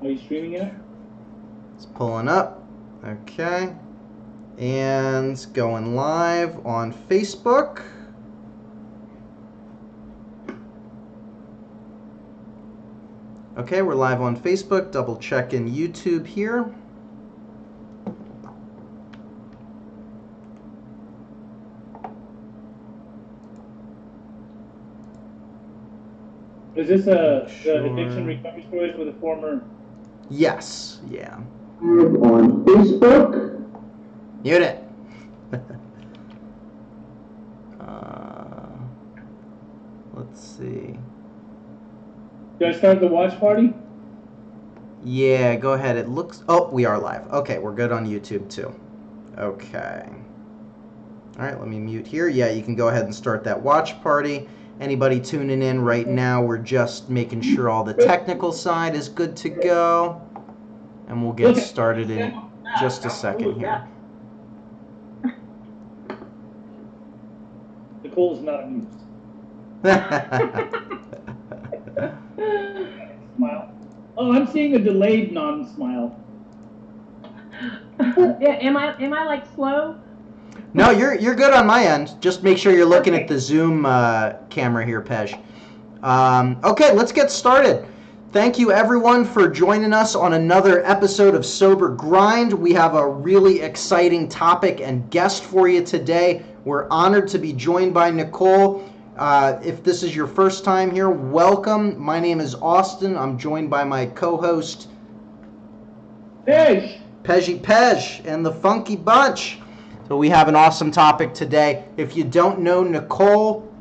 Are you streaming it? It's pulling up. Okay. And going live on Facebook. Okay, we're live on Facebook. Double checking YouTube here. Is this the addiction Sure. recovery stories with a former? Yes, yeah. On Facebook. Mute it. Let's see. Did I start the watch party? Yeah, go ahead. It looks... Oh, we are live. Okay, we're good on YouTube too. Okay. All right, let me mute here. Yeah, you can go ahead and start that watch party. Anybody tuning in right now, we're just making sure all the technical side is good to go. And we'll get started in just a second here. Nicole's not amused. Smile. Oh, I'm seeing a delayed non-smile. Yeah, am I like slow? No, you're good on my end. Just make sure you're looking at the Zoom camera here, Pej. Okay, let's get started. Thank you everyone for joining us on another episode of Sober Grind. We have a really exciting topic and guest for you today. We're honored to be joined by Nicole. If this is your first time here, welcome. My name is Austin. I'm joined by my co-host Pej! Pej and the Funky Bunch. So we have an awesome topic today. If you don't know Nicole,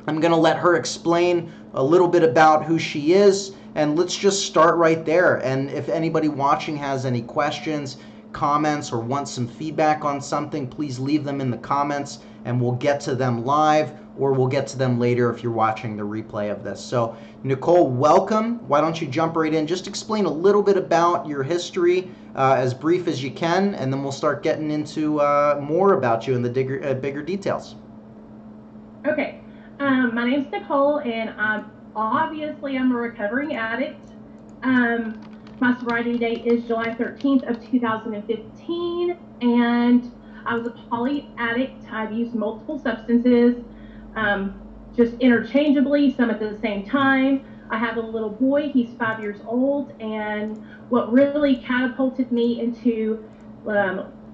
I'm going to let her explain a little bit about who she is, and let's just start right there. And if anybody watching has any questions, comments, or wants some feedback on something, please leave them in the comments, and we'll get to them live, or we'll get to them later if you're watching the replay of this. So, Nicole, welcome. Why don't you jump right in? Just explain a little bit about your history, as brief as you can, and then we'll start getting into more about you in the bigger details. Okay. My name's Nicole, and I'm a recovering addict. My sobriety date is July 13th of 2015, and I was a polyaddict. I've used multiple substances, just interchangeably, some at the same time. I have a little boy, he's 5 years old, and what really catapulted me into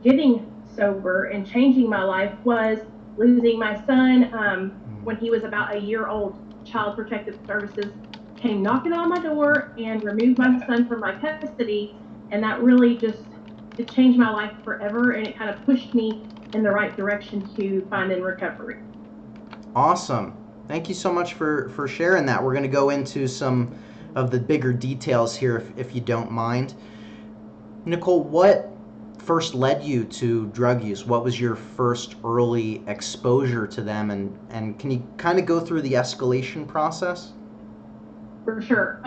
getting sober and changing my life was losing my son when he was about a year old. Child Protective Services came knocking on my door and removed my son from my custody, and that really it changed my life forever, and it kind of pushed me in the right direction to finding recovery. Awesome. Thank you so much for sharing that. We're going to go into some of the bigger details here if you don't mind. Nicole, what first led you to drug use? What was your first early exposure to them, and can you kind of go through the escalation process? For sure.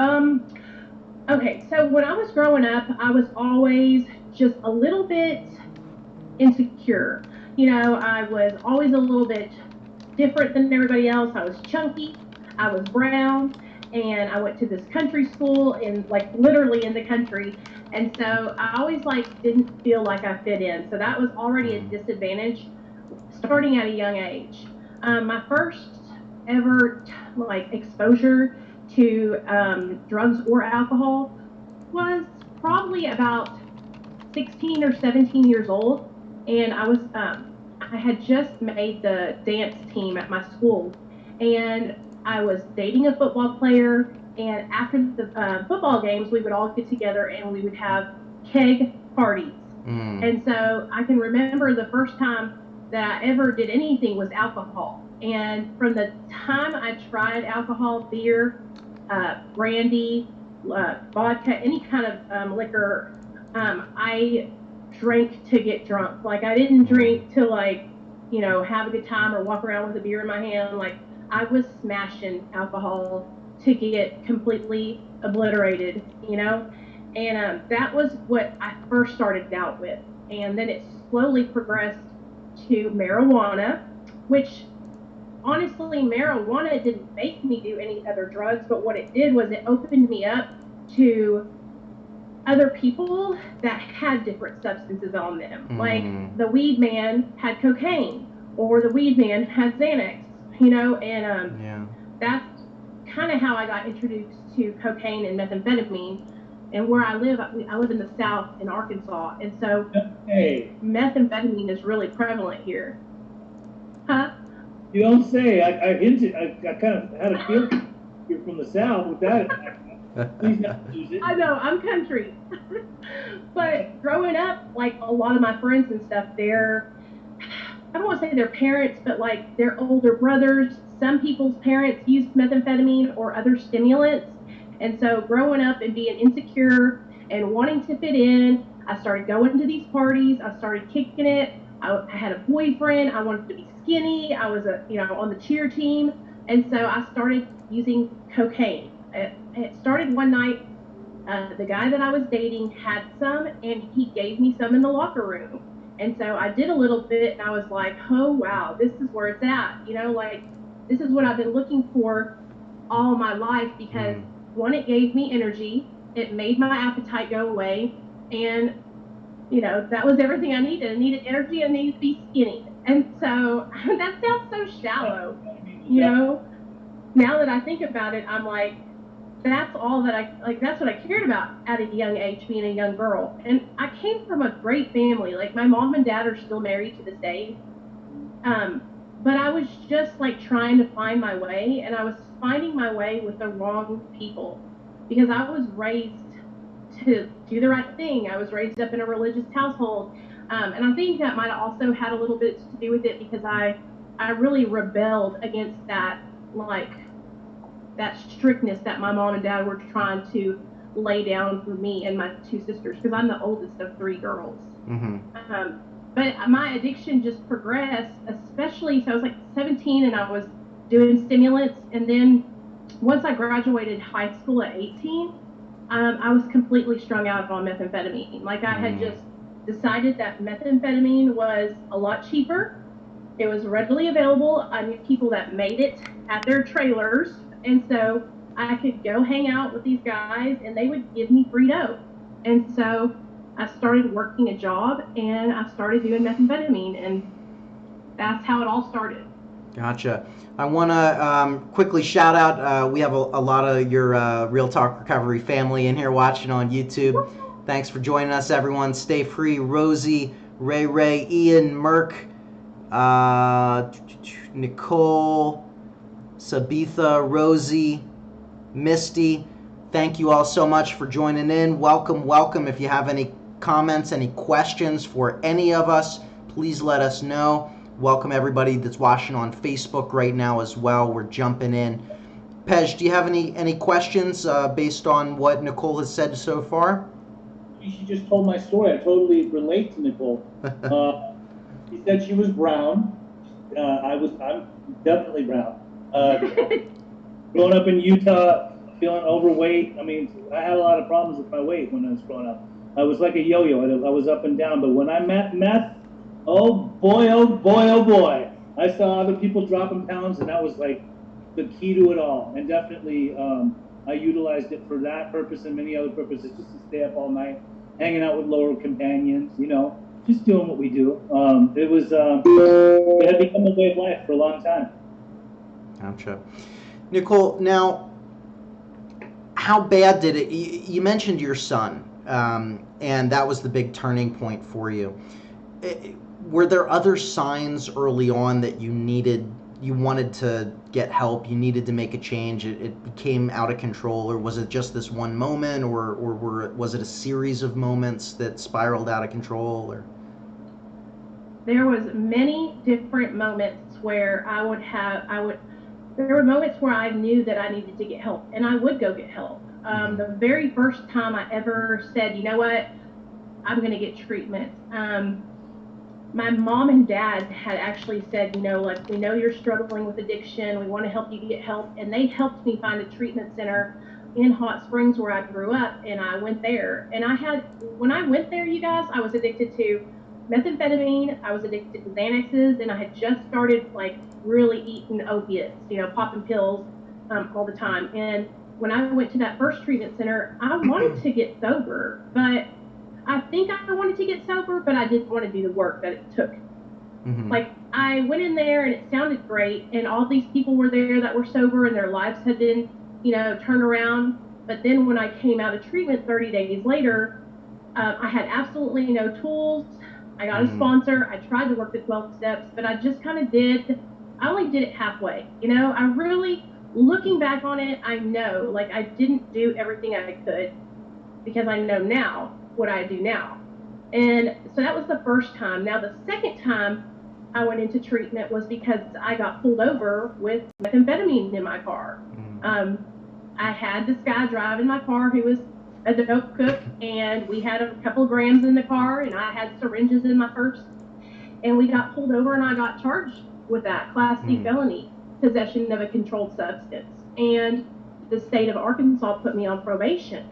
Okay, so when I was growing up, I was always just a little bit insecure. I was always a little bit different than everybody else. I was chunky, I was brown, and I went to this country school literally in the country. And so I always didn't feel like I fit in. So that was already a disadvantage starting at a young age. My first ever exposure to drugs or alcohol was probably about 16 or 17 years old. And I had just made the dance team at my school, and I was dating a football player, and after the football games, we would all get together and we would have keg parties. And so I can remember the first time that I ever did anything was alcohol. And from the time I tried alcohol, beer, brandy, vodka, any kind of liquor, I drank to get drunk. I didn't drink to have a good time or walk around with a beer in my hand. I was smashing alcohol to get completely obliterated, and that was what I first started out with. And then it slowly progressed to marijuana, which honestly, marijuana didn't make me do any other drugs, but what it did was it opened me up to other people that had different substances on them. Like Mm, the weed man had cocaine, or the weed man had Xanax, you know, and yeah. that's kind of how I got introduced to cocaine and methamphetamine. And where I live in the South in Arkansas, and so Hey, methamphetamine is really prevalent here. Huh? you don't say. I hinted. I kind of had a feeling you're from the South with that accent. Please don't use it. I know, I'm country. But growing up, like a lot of my friends and stuff, I don't want to say their parents, but like their older brothers, some people's parents used methamphetamine or other stimulants. And so growing up and being insecure and wanting to fit in, I started going to these parties. I started kicking it. I had a boyfriend. I wanted to be skinny. I was on the cheer team. And so I started using cocaine. It started one night. The guy that I was dating had some, and he gave me some in the locker room. And so I did a little bit, and I was like, oh, wow, this is where it's at. Like this is what I've been looking for all my life because Mm, one, it gave me energy, it made my appetite go away, and that was everything I needed. I needed energy, I needed to be skinny. And so that sounds so shallow, you know. Now that I think about it, I'm like, that's all that I like. That's what I cared about at a young age, being a young girl. And I came from a great family. Like my mom and dad are still married to this day. Um, but I was just like trying to find my way, and I was finding my way with the wrong people because I was raised to do the right thing. I was raised up in a religious household, and I think that might have also had a little bit to do with it because I really rebelled against like that strictness that my mom and dad were trying to lay down for me and my two sisters because I'm the oldest of three girls. mm-hmm. Um, but my addiction just progressed, especially so I was like 17 and I was doing stimulants, and then once I graduated high school at 18, I was completely strung out on methamphetamine. Like I had Mm, just decided that methamphetamine was a lot cheaper. It was readily available. I knew people that made it at their trailers, and so I could go hang out with these guys, and they would give me free dope. And so I started working a job, and I started doing methamphetamine, and that's how it all started. gotcha. I want to quickly shout out. We have a lot of your Real Talk Recovery family in here watching on YouTube. Thanks for joining us, everyone. Stay free. Rosie, Ray, Ian, Merck, uh, Nicole, Sabitha, Rosie, Misty. Thank you all so much for joining in. Welcome. If you have any comments, any questions for any of us, please let us know. Welcome everybody that's watching on Facebook right now as well. We're jumping in. Pej, do you have any questions based on what Nicole has said so far? She just told my story. I totally relate to Nicole. She said she was brown. I'm definitely brown. Growing up in Utah, feeling overweight. I mean, I had a lot of problems with my weight when I was growing up. I was like a yo-yo. I was up and down. But when I met meth, oh boy, oh boy, oh boy, I saw other people dropping pounds, and that was like the key to it all. And definitely, I utilized it for that purpose and many other purposes, just to stay up all night, hanging out with lower companions, just doing what we do. It had become a way of life for a long time. Gotcha. Nicole, now, how bad did it? You mentioned your son, and that was the big turning point for you. Were there other signs early on that you wanted to get help, you needed to make a change, it became out of control, or was it just this one moment, or was it a series of moments that spiraled out of control? Or There was many different moments where there were moments where I knew that I needed to get help, and I would go get help. The very first time I ever said, you know what, I'm going to get treatment. My mom and dad had actually said, like, we know you're struggling with addiction. We want to help you get help. And they helped me find a treatment center in Hot Springs where I grew up. And I went there. And when I went there, you guys, I was addicted to methamphetamine. I was addicted to Xanaxes. And I had just started, like, really eating opiates, popping pills all the time. And when I went to that first treatment center, I wanted to get sober, but I think I wanted to get sober, but I didn't want to do the work that it took. Like, I went in there and it sounded great, and all these people were there that were sober and their lives had been, turned around. But then when I came out of treatment 30 days later, I had absolutely no tools. I got a sponsor. I tried to work the 12 steps, but I just kind of I only did it halfway. I really, looking back on it, I know, like, I didn't do everything I could, because I know now what I do now. And so that was the first time. Now, the second time I went into treatment was because I got pulled over with methamphetamine in my car. I had this guy driving my car who was a dope cook, and we had a couple of grams in the car, and I had syringes in my purse, and we got pulled over, and I got charged with that Class C felony, possession of a controlled substance. And the state of Arkansas put me on probation.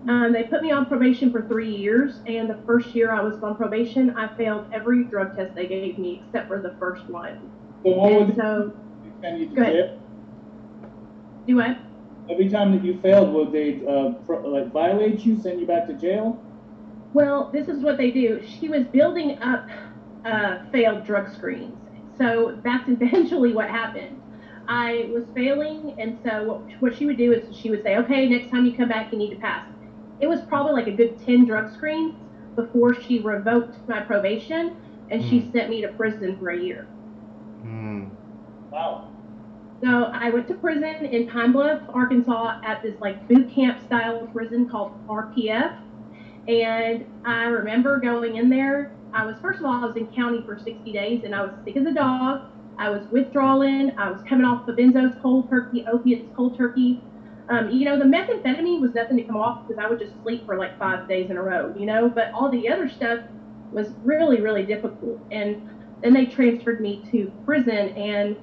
They put me on probation for 3 years, and the first year I was on probation, I failed every drug test they gave me except for the first one. So what would go ahead. Do what? Every time that you failed, would they violate you, send you back to jail? Well, this is what they do. She was building up failed drug screens. So that's eventually what happened. I was failing, and so what she would do is she would say, okay, next time you come back, you need to pass. It was probably like a good 10 drug screens before she revoked my probation, and she sent me to prison for a year. Wow. So I went to prison in Pine Bluff, Arkansas, at this like boot camp style prison called RPF. And I remember going in there. First of all, I was in county for 60 days, and I was sick as a dog. I was withdrawing. I was coming off the benzos cold turkey, opiates cold turkey. The methamphetamine was nothing to come off because I would just sleep for like 5 days in a row, but all the other stuff was really, really difficult. And then they transferred me to prison, and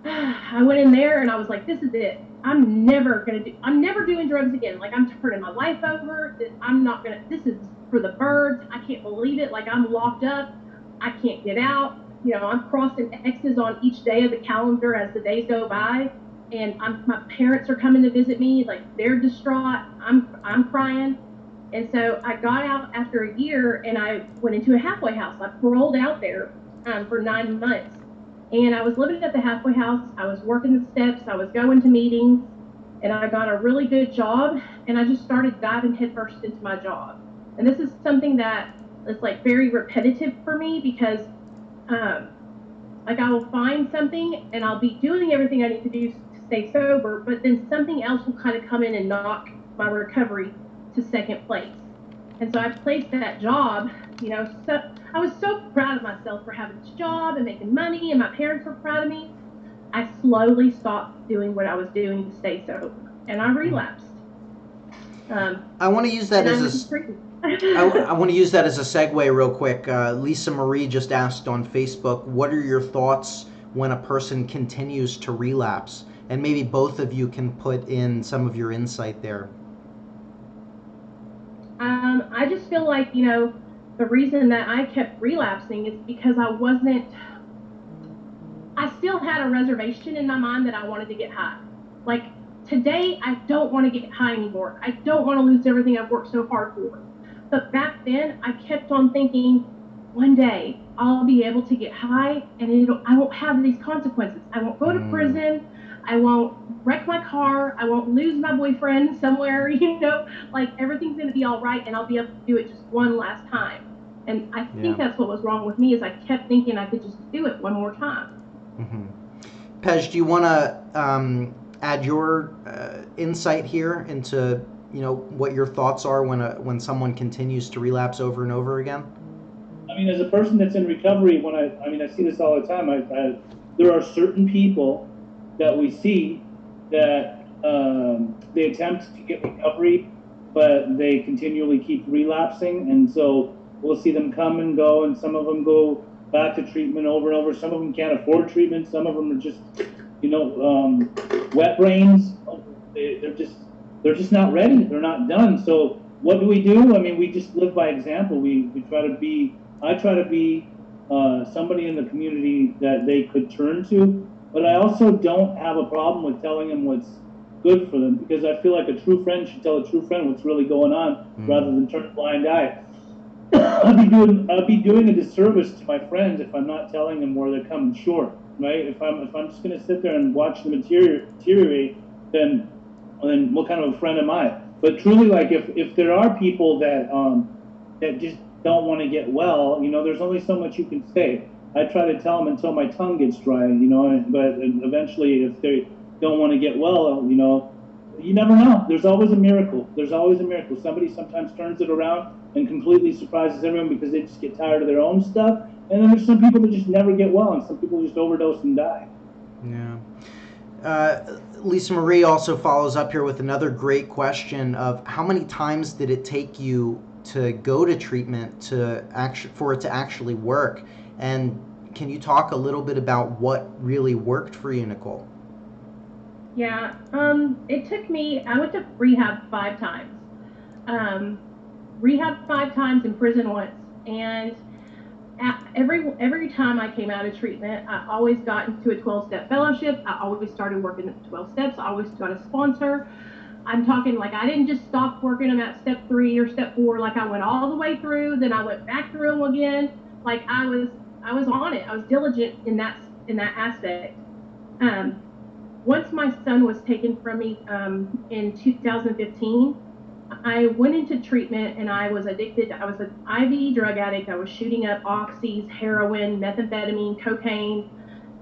I went in there and I was like, this is it. I'm never doing drugs again. Like, I'm turning my life over. This is for the birds. I can't believe it. Like, I'm locked up. I can't get out. I'm crossing X's on each day of the calendar as the days go by. And my parents are coming to visit me. Like, they're distraught. I'm crying. And so I got out after a year, and I went into a halfway house. I paroled out there for 9 months. And I was living at the halfway house. I was working the steps. I was going to meetings. And I got a really good job. And I just started diving headfirst into my job. And this is something that is like very repetitive for me, because like, I will find something and I'll be doing everything I need to do to stay sober, but then something else will kind of come in and knock my recovery to second place. And so I placed that job, so I was so proud of myself for having this job and making money, and my parents were proud of me. I slowly stopped doing what I was doing to stay sober, and I relapsed. I want to use that as I want to use that as a segue real quick. Lisa Marie just asked on Facebook, what are your thoughts when a person continues to relapse? And maybe both of you can put in some of your insight there. I just feel like, the reason that I kept relapsing is because I still had a reservation in my mind that I wanted to get high. Like, today, I don't want to get high anymore. I don't want to lose everything I've worked so hard for. But back then, I kept on thinking, one day I'll be able to get high, and I won't have these consequences. I won't go to prison. I won't wreck my car. I won't lose my boyfriend somewhere, like, everything's going to be all right, and I'll be able to do it just one last time. And I think that's what was wrong with me, is I kept thinking I could just do it one more time. Pej, do you want to add your insight here into, what your thoughts are when someone continues to relapse over and over again? I mean, as a person that's in recovery, I see this all the time. There are certain people that we see that they attempt to get recovery, but they continually keep relapsing, and so we'll see them come and go, and some of them go back to treatment over and over. Some of them can't afford treatment. Some of them are just, wet brains. They're just not ready. They're not done. So what do? I mean, we just live by example. I try to be somebody in the community that they could turn to, but I also don't have a problem with telling them good for them, because I feel like a true friend should tell a true friend what's really going on rather than turn a blind eye. I'd be doing a disservice to my friends if I'm not telling them where they're coming short, right? If I'm just going to sit there and watch them deteriorate, then what kind of a friend am I? But truly, like if there are people that that just don't want to get well, there's only so much you can say. I try to tell them until my tongue gets dry, but eventually, if they don't want to get well, you never know. There's always a miracle. There's always a miracle. Somebody sometimes turns it around and completely surprises everyone because they just get tired of their own stuff. And then there's some people that just never get well, and some people just overdose and die. Yeah. Lisa Marie also follows up here with another great question of how many times did it take you to go to treatment for it to actually work? And can you talk a little bit about what really worked for you, Nicole? Yeah, it took me, I went to rehab 5 times. Rehab 5 times, in prison once. And every time I came out of treatment, I always got into a 12-step fellowship. I always started working at 12 steps. I always got a sponsor. I'm talking like I didn't just stop working them at step 3 or step 4. Like I went all the way through, then I went back through them again. Like I was on it. I was diligent in that aspect. Once my son was taken from me in 2015, I went into treatment and I was addicted. I was an IV drug addict. I was shooting up oxys, heroin, methamphetamine, cocaine,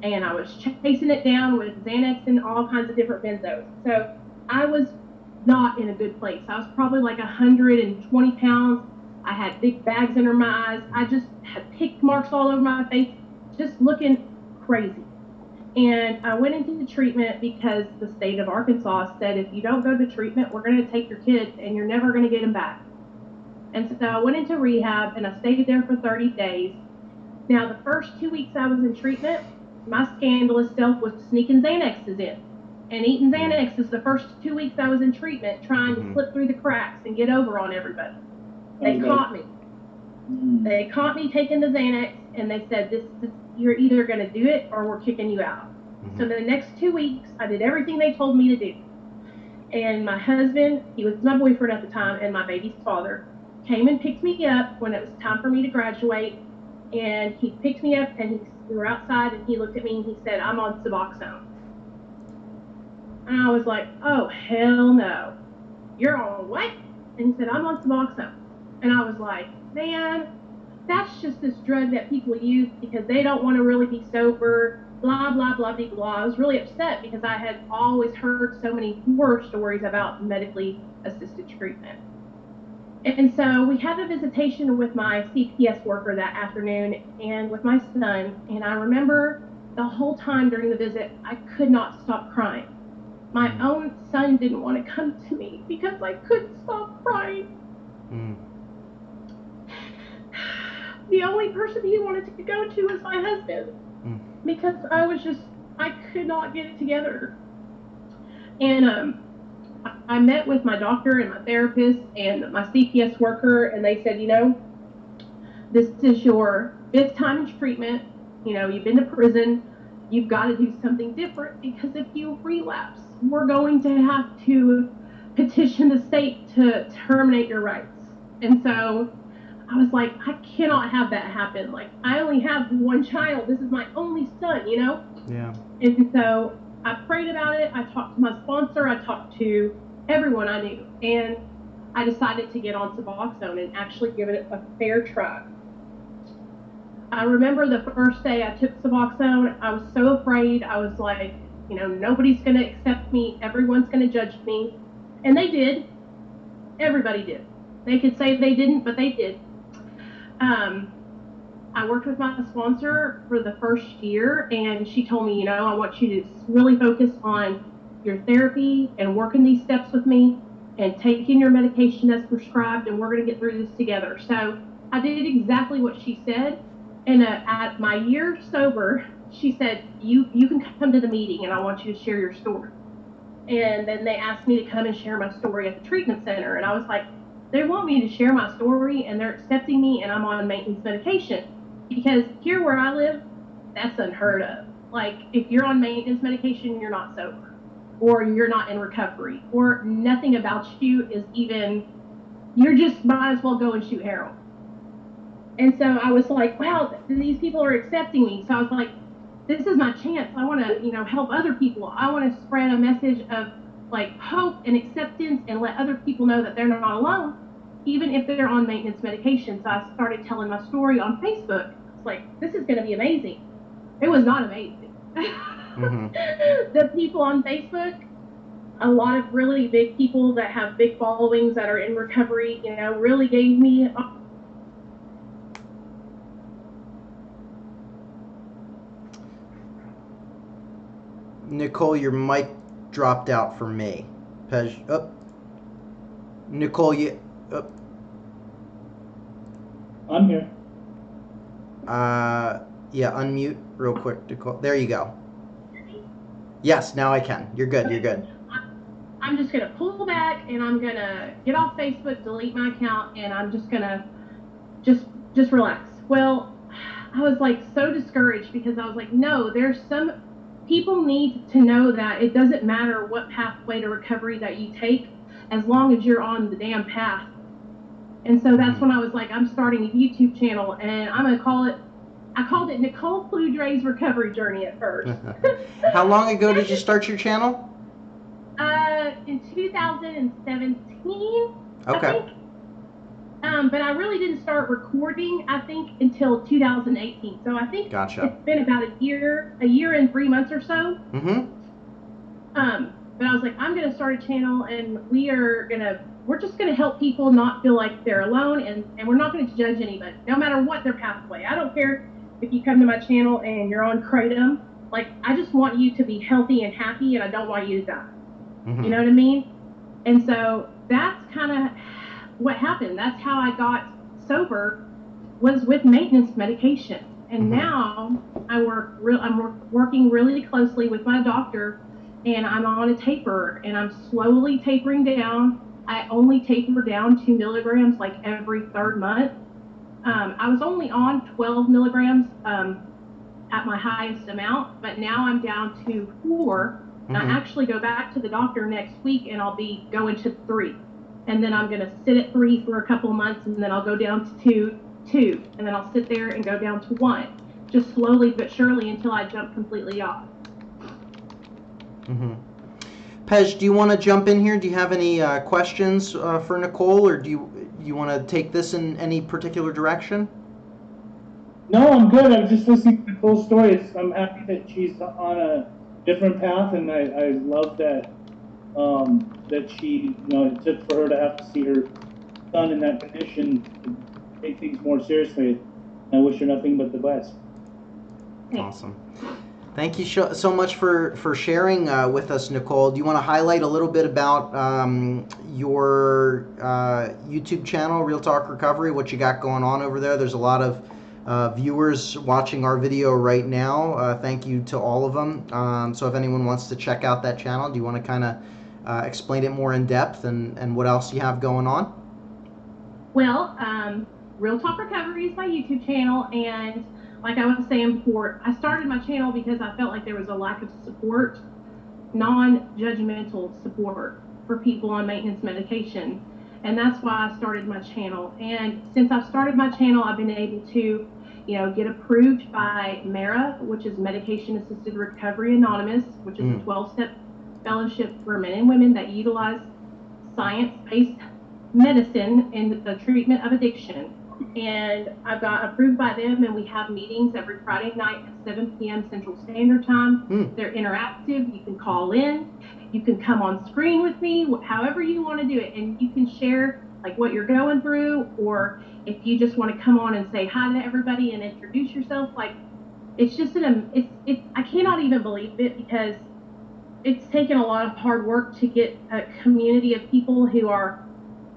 and I was chasing it down with Xanax and all kinds of different benzos. So I was not in a good place. I was probably like 120 pounds. I had big bags under my eyes. I just had pick marks all over my face, just looking crazy. And I went into the treatment because the state of Arkansas said, if you don't go to treatment, we're going to take your kids and you're never going to get them back. And so I went into rehab and I stayed there for 30 days. Now, the first 2 weeks I was in treatment, my scandalous self was sneaking Xanaxes in and eating Xanaxes the first 2 weeks I was in treatment, trying to slip through the cracks and get over on everybody. They caught me. They caught me taking the Xanax, and they said, you're either going to do it or we're kicking you out. So the next 2 weeks, I did everything they told me to do. And my husband, he was my boyfriend at the time, and my baby's father, came and picked me up when it was time for me to graduate. And he picked me up, and we were outside, and he looked at me, and he said, I'm on Suboxone. And I was like, oh, hell no. You're on what? And he said, I'm on Suboxone. And I was like, man, that's just this drug that people use because they don't want to really be sober, blah, blah, blah, blah, blah. I was really upset because I had always heard so many horror stories about medically assisted treatment. And so we had a visitation with my CPS worker that afternoon and with my son. And I remember the whole time during the visit, I could not stop crying. My own son didn't want to come to me because I couldn't stop crying. The only person he wanted to go to was my husband because I could not get it together. And I met with my doctor and my therapist and my CPS worker, and they said, this is your 5th time in treatment. You've been to prison. You've got to do something different because if you relapse, we're going to have to petition the state to terminate your rights. And so I was like, I cannot have that happen. Like, I only have one child. This is my only son, Yeah. And so I prayed about it. I talked to my sponsor. I talked to everyone I knew. And I decided to get on Suboxone and actually give it a fair try. I remember the first day I took Suboxone, I was so afraid. I was like, nobody's going to accept me. Everyone's going to judge me. And they did. Everybody did. They could say they didn't, but they did. I worked with my sponsor for the first year, and she told me, I want you to really focus on your therapy and working these steps with me and taking your medication as prescribed, and we're going to get through this together. So I did exactly what she said. And at my year sober, she said, you can come to the meeting, and I want you to share your story. And then they asked me to come and share my story at the treatment center, and I was like, they want me to share my story, and they're accepting me, and I'm on maintenance medication. Because here where I live, that's unheard of. Like, if you're on maintenance medication, you're not sober. or you're not in recovery, or nothing about you is even, you're just might as well go and shoot heroin. And so I was like, wow, these people are accepting me. So I was like, this is my chance. I want to, help other people. I want to spread a message of like hope and acceptance and let other people know that they're not alone, even if they're on maintenance medication. So I started telling my story on Facebook. It's like, this is going to be amazing. It was not amazing. Mm-hmm. The people on Facebook, a lot of really big people that have big followings that are in recovery, really gave me. Nicole, your mic dropped out for me. Nicole, I'm here. Yeah, unmute real quick, Nicole. There you go. Yes, now I can. You're good. Okay. You're good. I'm just gonna pull back and I'm gonna get off Facebook, delete my account, and I'm just gonna just relax. Well, I was like so discouraged because I was like, no, there's some people need to know that it doesn't matter what pathway to recovery that you take, as long as you're on the damn path. And so that's when I was like, I'm starting a YouTube channel, and I'm gonna call it. I called it Nicole Fludre's Recovery Journey at first. How long ago did you start your channel? In 2017. Okay. I think. But I really didn't start recording, I think, until 2018. So I think Gotcha. It's been about a year and 3 months or so. Mm-hmm. But I was like, I'm gonna start a channel, and we're just gonna help people not feel like they're alone, and we're not gonna judge anybody, no matter what their pathway. I don't care if you come to my channel and you're on kratom. Like, I just want you to be healthy and happy, and I don't want you to die. Mm-hmm. You know what I mean? And so that's kind of what happened. That's how I got sober, was with maintenance medication. And mm-hmm. now I'm working really closely with my doctor, and I'm on a taper, and I'm slowly tapering down. I only taper down 2 milligrams like every third month. I was only on 12 milligrams at my highest amount, but now I'm down to 4. Mm-hmm. I actually go back to the doctor next week, and I'll be going to 3. And then I'm going to sit at 3 for a couple of months, and then I'll go down to 2, and then I'll sit there and go down to 1, just slowly but surely until I jump completely off. Mm-hmm. Pej, do you want to jump in here? Do you have any questions for Nicole, or do you want to take this in any particular direction? No, I'm good. I'm just listening to Nicole's story. I'm happy that she's on a different path, and I love that that she, it took for her to have to see her son in that condition to take things more seriously. I wish her nothing but the best. Awesome. Thank you so much for sharing with us, Nicole. Do you want to highlight a little bit about your YouTube channel, Real Talk Recovery, what you got going on over there? There's a lot of viewers watching our video right now. Thank you to all of them. So if anyone wants to check out that channel, do you want to kind of explain it more in depth and what else you have going on? Well, Real Talk Recovery is my YouTube channel, and like I was saying before, I started my channel because I felt like there was a lack of support, non-judgmental support for people on maintenance medication. And that's why I started my channel. And since I've started my channel, I've been able to, get approved by MERA, which is Medication Assisted Recovery Anonymous, which is a 12-step fellowship for men and women that utilize science-based medicine in the treatment of addiction. And I got approved by them, and we have meetings every Friday night at 7 p.m. Central Standard Time. They're interactive. You can call in. You can come on screen with me, however you want to do it. And you can share like what you're going through, or if you just want to come on and say hi to everybody and introduce yourself. Like, it's just I cannot even believe it, because it's taken a lot of hard work to get a community of people who are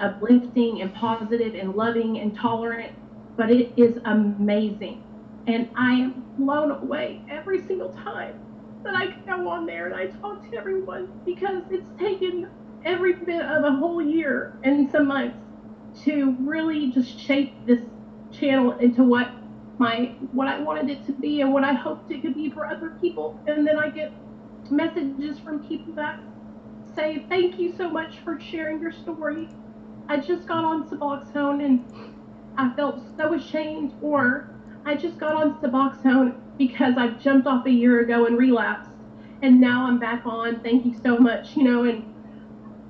uplifting and positive and loving and tolerant, but it is amazing. And I am blown away every single time that I go on there and I talk to everyone, because it's taken every bit of a whole year and some months to really just shape this channel into what I wanted it to be and what I hoped it could be for other people. And then I get messages from people that say thank you so much for sharing your story. I just got on Suboxone and I felt so ashamed, or I just got on Suboxone because I jumped off a year ago and relapsed, and now I'm back on. Thank you so much, and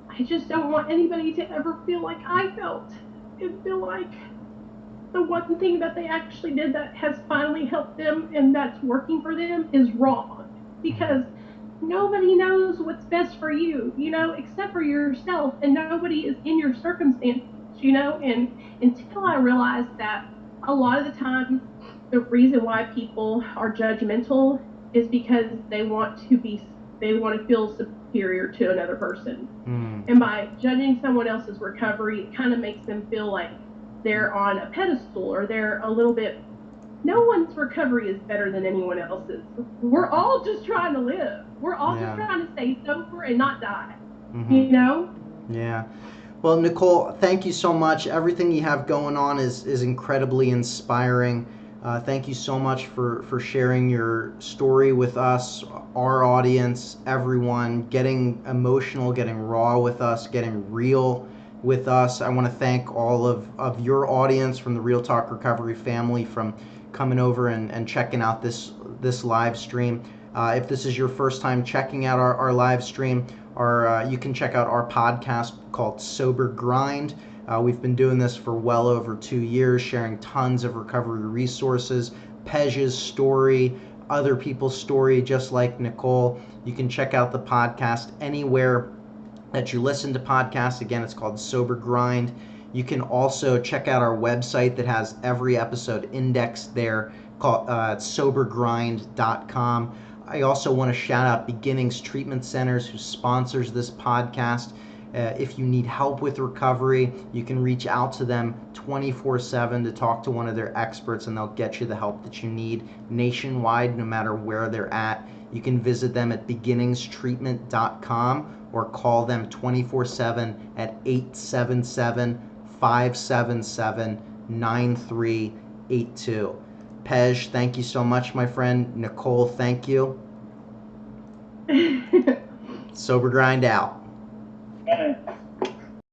I just don't want anybody to ever feel like I felt and feel like the one thing that they actually did that has finally helped them and that's working for them is wrong. Because nobody knows what's best for you, except for yourself, and nobody is in your circumstances, and until I realized that a lot of the time the reason why people are judgmental is because they want to feel superior to another person. And by judging someone else's recovery, it kind of makes them feel like they're on a pedestal, or they're a little bit. No one's recovery is better than anyone else's. We're all just trying to live. We're all just trying to stay sober and not die. Yeah. Well, Nicole, thank you so much. Everything you have going on is incredibly inspiring. Thank you so much for sharing your story with us, our audience, everyone, getting emotional, getting raw with us, getting real with us. I want to thank all of your audience from the Real Talk Recovery family from coming over and checking out this live stream. If this is your first time checking out our live stream, you can check out our podcast called Sober Grind. We've been doing this for well over 2 years, sharing tons of recovery resources, Pej's story, other people's story, just like Nicole. You can check out the podcast anywhere that you listen to podcasts. Again, it's called Sober Grind. You can also check out our website that has every episode indexed there, called sobergrind.com. I also want to shout out Beginnings Treatment Centers, who sponsors this podcast. If you need help with recovery, you can reach out to them 24/7 to talk to one of their experts, and they'll get you the help that you need nationwide, no matter where they're at. You can visit them at beginningstreatment.com or call them 24/7 at 877-577-9382. Pej, thank you so much, my friend. Nicole, thank you. Sober Grind out.